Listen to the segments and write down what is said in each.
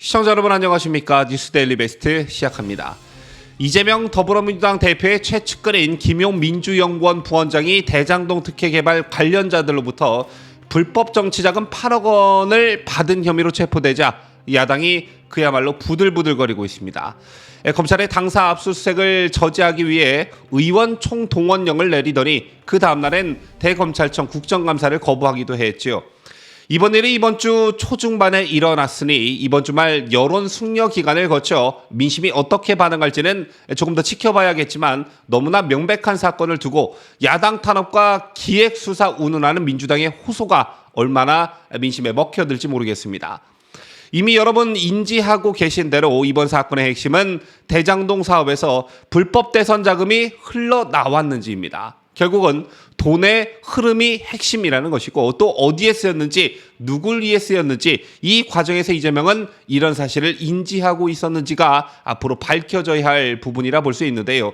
시청자 여러분 안녕하십니까? 뉴스데일리 베스트 시작합니다. 이재명 더불어민주당 대표의 최측근인 김용 민주연구원 부원장이 대장동 특혜 개발 관련자들로부터 불법 정치자금 8억 원을 받은 혐의로 체포되자 야당이 그야말로 부들부들거리고 있습니다. 검찰의 당사 압수수색을 저지하기 위해 의원 총동원령을 내리더니 그 다음날엔 대검찰청 국정감사를 거부하기도 했지요. 이번 일이 이번 주 초중반에 일어났으니 이번 주말 여론 숙려 기간을 거쳐 민심이 어떻게 반응할지는 조금 더 지켜봐야겠지만 너무나 명백한 사건을 두고 야당 탄압과 기획 수사 운운하는 민주당의 호소가 얼마나 민심에 먹혀들지 모르겠습니다. 이미 여러분 인지하고 계신 대로 이번 사건의 핵심은 대장동 사업에서 불법 대선 자금이 흘러나왔는지입니다. 결국은 돈의 흐름이 핵심이라는 것이고 또 어디에 쓰였는지 누굴 위해 쓰였는지 이 과정에서 이재명은 이런 사실을 인지하고 있었는지가 앞으로 밝혀져야 할 부분이라 볼 수 있는데요.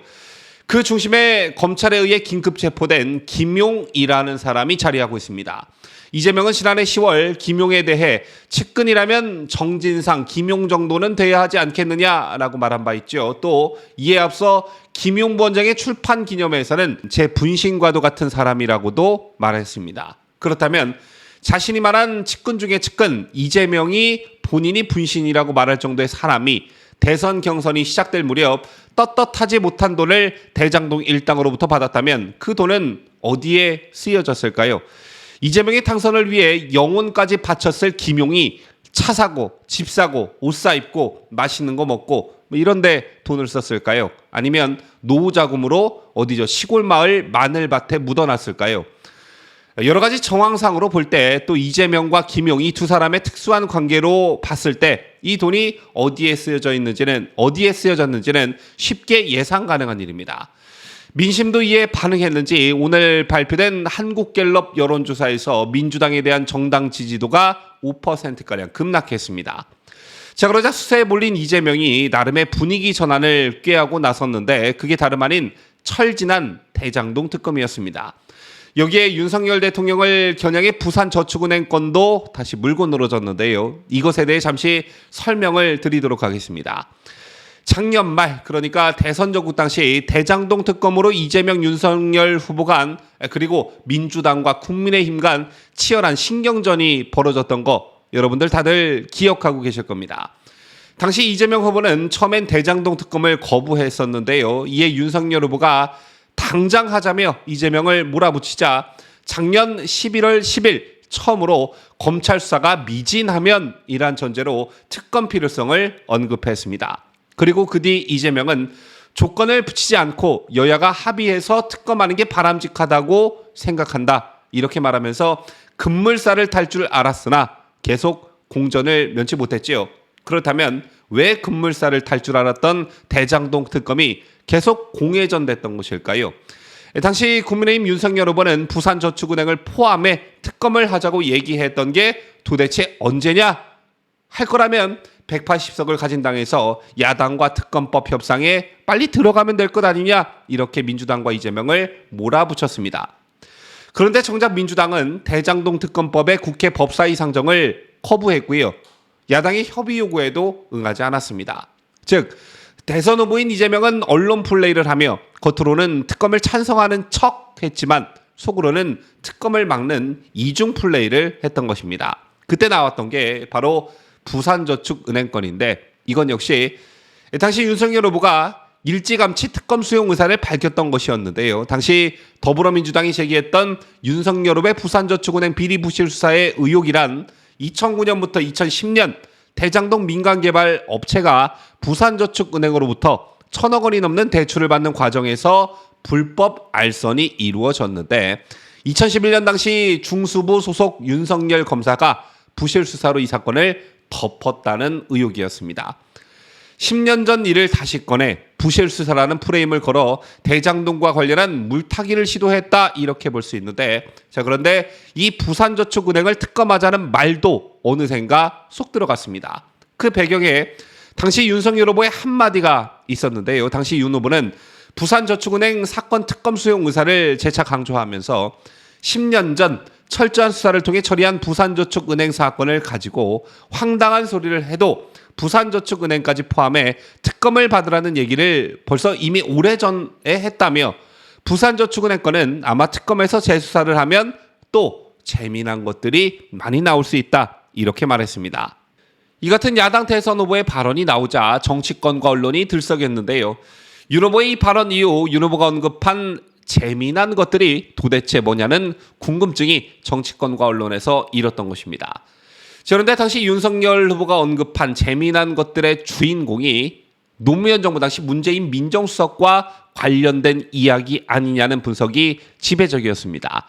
그 중심에 검찰에 의해 긴급 체포된 김용이라는 사람이 자리하고 있습니다. 이재명은 지난해 10월 김용에 대해 측근이라면 정진상, 김용 정도는 돼야 하지 않겠느냐라고 말한 바 있죠. 또 이에 앞서 김용 부원장의 출판 기념회에서는 제 분신과도 같은 사람이라고도 말했습니다. 그렇다면 자신이 말한 측근 중에 측근 이재명이 본인이 분신이라고 말할 정도의 사람이 대선 경선이 시작될 무렵 떳떳하지 못한 돈을 대장동 일당으로부터 받았다면 그 돈은 어디에 쓰여졌을까요? 이재명의 당선을 위해 영혼까지 바쳤을 김용이 차 사고 집 사고 옷 사입고 맛있는 거 먹고 이런 데 돈을 썼을까요? 아니면 노후자금으로 어디죠? 시골 마을 마늘밭에 묻어놨을까요? 여러 가지 정황상으로 볼 때 또 이재명과 김용 이 두 사람의 특수한 관계로 봤을 때 이 돈이 어디에 쓰여졌는지는 쉽게 예상 가능한 일입니다. 민심도 이에 반응했는지 오늘 발표된 한국갤럽 여론조사에서 민주당에 대한 정당 지지도가 5%가량 급락했습니다. 자, 그러자 수세에 몰린 이재명이 나름의 분위기 전환을 꾀하고 나섰는데 그게 다름 아닌 철지난 대장동 특검이었습니다. 여기에 윤석열 대통령을 겨냥해 부산저축은행 건도 다시 물고 늘어졌는데요. 이것에 대해 잠시 설명을 드리도록 하겠습니다. 작년 말 그러니까 대선 전국 당시 대장동 특검으로 이재명 윤석열 후보 간 그리고 민주당과 국민의힘 간 치열한 신경전이 벌어졌던 거 여러분들 다들 기억하고 계실 겁니다. 당시 이재명 후보는 처음엔 대장동 특검을 거부했었는데요. 이에 윤석열 후보가 당장 하자며 이재명을 몰아붙이자 작년 11월 10일 처음으로 검찰 수사가 미진하면이란 전제로 특검 필요성을 언급했습니다. 그리고 그 뒤 이재명은 조건을 붙이지 않고 여야가 합의해서 특검하는 게 바람직하다고 생각한다. 이렇게 말하면서 급물살을 탈 줄 알았으나 계속 공전을 면치 못했지요. 그렇다면 왜 급물살을 탈 줄 알았던 대장동 특검이 계속 공회전됐던 것일까요? 당시 국민의힘 윤석열 후보는 부산저축은행을 포함해 특검을 하자고 얘기했던 게 도대체 언제냐? 할 거라면 180석을 가진 당에서 야당과 특검법 협상에 빨리 들어가면 될 것 아니냐 이렇게 민주당과 이재명을 몰아붙였습니다. 그런데 정작 민주당은 대장동 특검법의 국회 법사위 상정을 거부했고요. 야당의 협의 요구에도 응하지 않았습니다. 즉 대선 후보인 이재명은 언론 플레이를 하며 겉으로는 특검을 찬성하는 척 했지만 속으로는 특검을 막는 이중 플레이를 했던 것입니다. 그때 나왔던 게 바로 부산저축은행 건인데 이건 역시 당시 윤석열 후보가 일찌감치 특검 수용 의사를 밝혔던 것이었는데요. 당시 더불어민주당이 제기했던 윤석열 후보의 부산저축은행 비리 부실 수사의 의혹이란 2009년부터 2010년 대장동 민간개발 업체가 부산저축은행으로부터 1,000억 원이 넘는 대출을 받는 과정에서 불법 알선이 이루어졌는데 2011년 당시 중수부 소속 윤석열 검사가 부실 수사로 이 사건을 덮었다는 의혹이었습니다. 10년 전 일을 다시 꺼내 부실 수사라는 프레임을 걸어 대장동과 관련한 물타기를 시도했다 이렇게 볼 수 있는데 자 그런데 이 부산저축은행을 특검하자는 말도 어느샌가 쏙 들어갔습니다. 그 배경에 당시 윤석열 후보의 한마디가 있었는데요. 당시 윤 후보는 부산저축은행 사건 특검 수용 의사를 재차 강조하면서 10년 전 철저한 수사를 통해 처리한 부산저축은행 사건을 가지고 황당한 소리를 해도 부산저축은행까지 포함해 특검을 받으라는 얘기를 벌써 이미 오래전에 했다며 부산저축은행 건은 아마 특검에서 재수사를 하면 또 재미난 것들이 많이 나올 수 있다 이렇게 말했습니다. 이 같은 야당 대선 후보의 발언이 나오자 정치권과 언론이 들썩였는데요. 윤 후보의 이 발언 이후 윤 후보가 언급한 재미난 것들이 도대체 뭐냐는 궁금증이 정치권과 언론에서 일었던 것입니다. 그런데 당시 윤석열 후보가 언급한 재미난 것들의 주인공이 노무현 정부 당시 문재인 민정수석과 관련된 이야기 아니냐는 분석이 지배적이었습니다.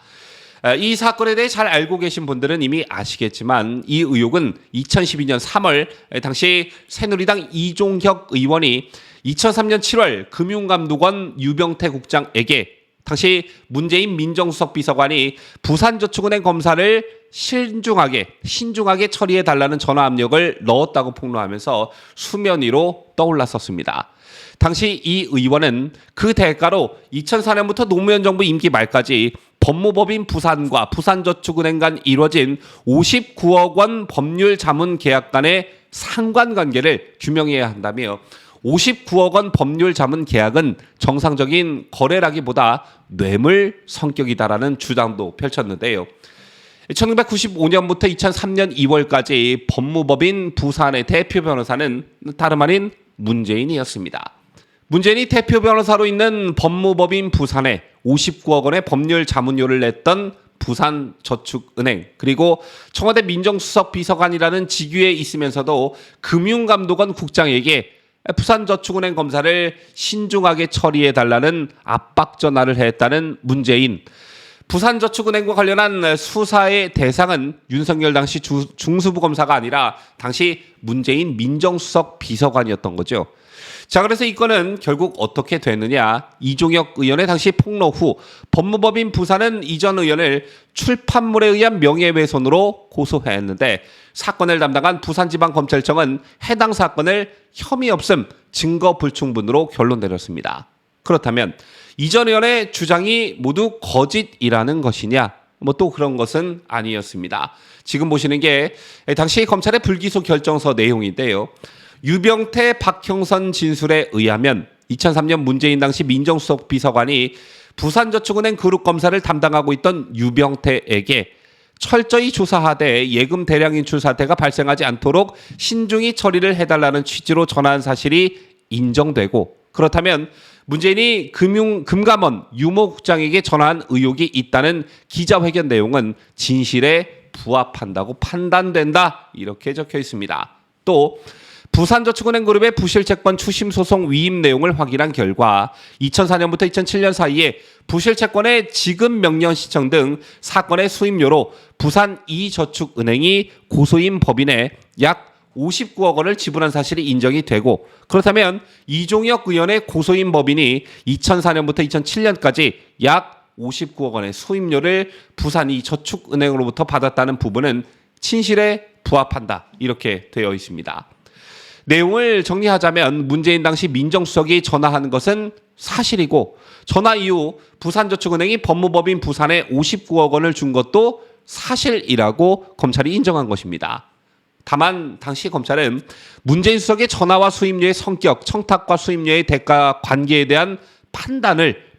이 사건에 대해 잘 알고 계신 분들은 이미 아시겠지만 이 의혹은 2012년 3월 당시 새누리당 이종혁 의원이 2003년 7월 금융감독원 유병태 국장에게 당시 문재인 민정수석 비서관이 부산저축은행 검사를 신중하게 처리해달라는 전화 압력을 넣었다고 폭로하면서 수면 위로 떠올랐었습니다. 당시 이 의원은 그 대가로 2004년부터 노무현 정부 임기 말까지 법무법인 부산과 부산저축은행 간 이루어진 59억 원 법률 자문 계약 간의 상관관계를 규명해야 한다며 59억 원 법률 자문 계약은 정상적인 거래라기보다 뇌물 성격이다라는 주장도 펼쳤는데요. 1995년부터 2003년 2월까지 법무법인 부산의 대표 변호사는 다름 아닌 문재인이었습니다. 문재인이 대표 변호사로 있는 법무법인 부산에 59억 원의 법률 자문료를 냈던 부산저축은행, 그리고 청와대 민정수석 비서관이라는 직위에 있으면서도 금융감독원 국장에게 부산저축은행 검사를 신중하게 처리해달라는 압박 전화를 했다는 문재인. 부산저축은행과 관련한 수사의 대상은 윤석열 당시 중수부 검사가 아니라 당시 문재인 민정수석 비서관이었던 거죠. 자, 그래서 이 건은 결국 어떻게 됐느냐. 이종혁 의원의 당시 폭로 후 법무법인 부산은 이전 의원을 출판물에 의한 명예훼손으로 고소했는데 사건을 담당한 부산지방검찰청은 해당 사건을 혐의 없음, 증거 불충분으로 결론 내렸습니다. 그렇다면 이전 의원의 주장이 모두 거짓이라는 것이냐? 또 그런 것은 아니었습니다. 지금 보시는 게 당시 검찰의 불기소 결정서 내용인데요. 유병태, 박형선 진술에 의하면 2003년 문재인 당시 민정수석 비서관이 부산저축은행 그룹검사를 담당하고 있던 유병태에게 철저히 조사하되 예금 대량 인출 사태가 발생하지 않도록 신중히 처리를 해달라는 취지로 전한 사실이 인정되고, 그렇다면 문재인이 금감원 유모 국장에게 전화한 의혹이 있다는 기자회견 내용은 진실에 부합한다고 판단된다 이렇게 적혀 있습니다. 또 부산저축은행 그룹의 부실채권 추심소송 위임 내용을 확인한 결과 2004년부터 2007년 사이에 부실채권의 지급 명령 신청 등 사건의 수임료로 부산 이저축은행이 고소인 법인에 약 59억 원을 지불한 사실이 인정이 되고, 그렇다면 이종혁 의원의 고소인 법인이 2004년부터 2007년까지 약 59억 원의 수임료를 부산 이저축은행으로부터 받았다는 부분은 진실에 부합한다 이렇게 되어 있습니다. 내용을 정리하자면 문재인 당시 민정수석이 전화한 것은 사실이고, 전화 이후 부산저축은행이 법무법인 부산에 59억 원을 준 것도 사실이라고 검찰이 인정한 것입니다. 다만 당시 검찰은 문재인 수석의 전화와 수임료의 성격, 청탁과 수임료의 대가 관계에 대한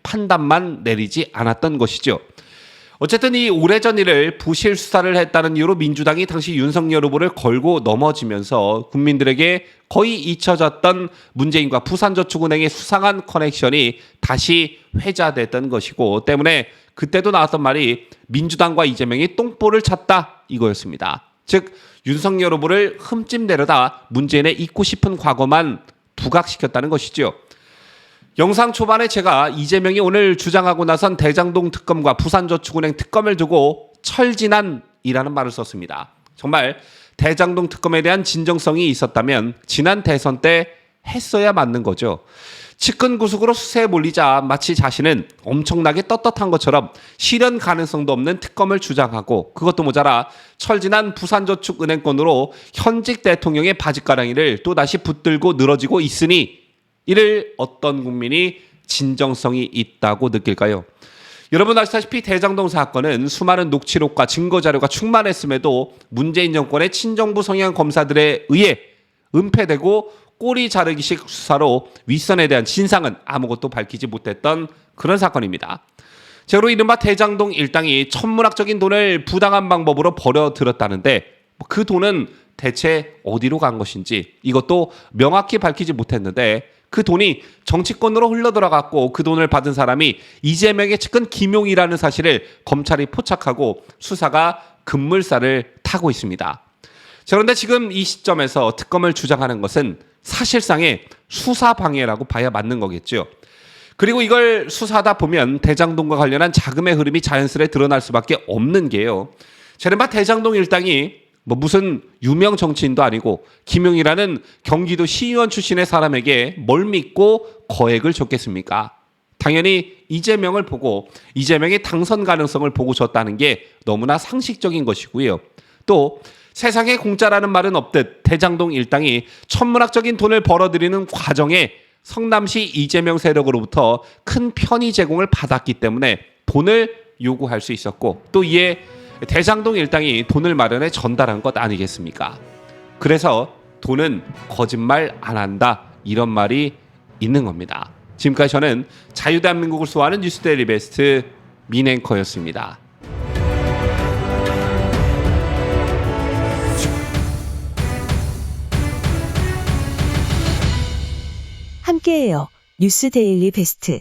판단만 내리지 않았던 것이죠. 어쨌든 이 오래전 일을 부실 수사를 했다는 이유로 민주당이 당시 윤석열 후보를 걸고 넘어지면서 국민들에게 거의 잊혀졌던 문재인과 부산저축은행의 수상한 커넥션이 다시 회자됐던 것이고, 때문에 그때도 나왔던 말이 민주당과 이재명이 똥볼을 찼다 이거였습니다. 즉 윤석열 후보를 흠집 내려다 문재인의 잊고 싶은 과거만 부각시켰다는 것이죠. 영상 초반에 제가 이재명이 오늘 주장하고 나선 대장동 특검과 부산저축은행 특검을 두고 철진한이라는 말을 썼습니다. 정말 대장동 특검에 대한 진정성이 있었다면 지난 대선 때 했어야 맞는 거죠. 측근 구속으로 수세에 몰리자 마치 자신은 엄청나게 떳떳한 것처럼 실현 가능성도 없는 특검을 주장하고, 그것도 모자라 철진한 부산저축은행 건으로 현직 대통령의 바짓가랑이를 또다시 붙들고 늘어지고 있으니 이를 어떤 국민이 진정성이 있다고 느낄까요? 여러분 아시다시피 대장동 사건은 수많은 녹취록과 증거자료가 충만했음에도 문재인 정권의 친정부 성향 검사들에 의해 은폐되고 꼬리 자르기식 수사로 윗선에 대한 진상은 아무것도 밝히지 못했던 그런 사건입니다. 제로 이른바 대장동 일당이 천문학적인 돈을 부당한 방법으로 벌어들였다는데 그 돈은 대체 어디로 간 것인지 이것도 명확히 밝히지 못했는데 그 돈이 정치권으로 흘러들어갔고 그 돈을 받은 사람이 이재명의 측근 김용이라는 사실을 검찰이 포착하고 수사가 급물살을 타고 있습니다. 자, 그런데 지금 이 시점에서 특검을 주장하는 것은 사실상의 수사 방해라고 봐야 맞는 거겠죠. 그리고 이걸 수사하다 보면 대장동과 관련한 자금의 흐름이 자연스레 드러날 수밖에 없는 게요. 이른바 대장동 일당이 무슨 유명 정치인도 아니고 김용이라는 경기도 시의원 출신의 사람에게 뭘 믿고 거액을 줬겠습니까? 당연히 이재명을 보고 이재명의 당선 가능성을 보고 줬다는 게 너무나 상식적인 것이고요. 또 세상에 공짜라는 말은 없듯 대장동 일당이 천문학적인 돈을 벌어들이는 과정에 성남시 이재명 세력으로부터 큰 편의 제공을 받았기 때문에 돈을 요구할 수 있었고 또 이에 대장동 일당이 돈을 마련해 전달한 것 아니겠습니까? 그래서 돈은 거짓말 안 한다 이런 말이 있는 겁니다. 지금까지 저는 자유대한민국을 수호하는 뉴스데일리 베스트 민앵커였습니다. 함께해요. 뉴스데일리 베스트.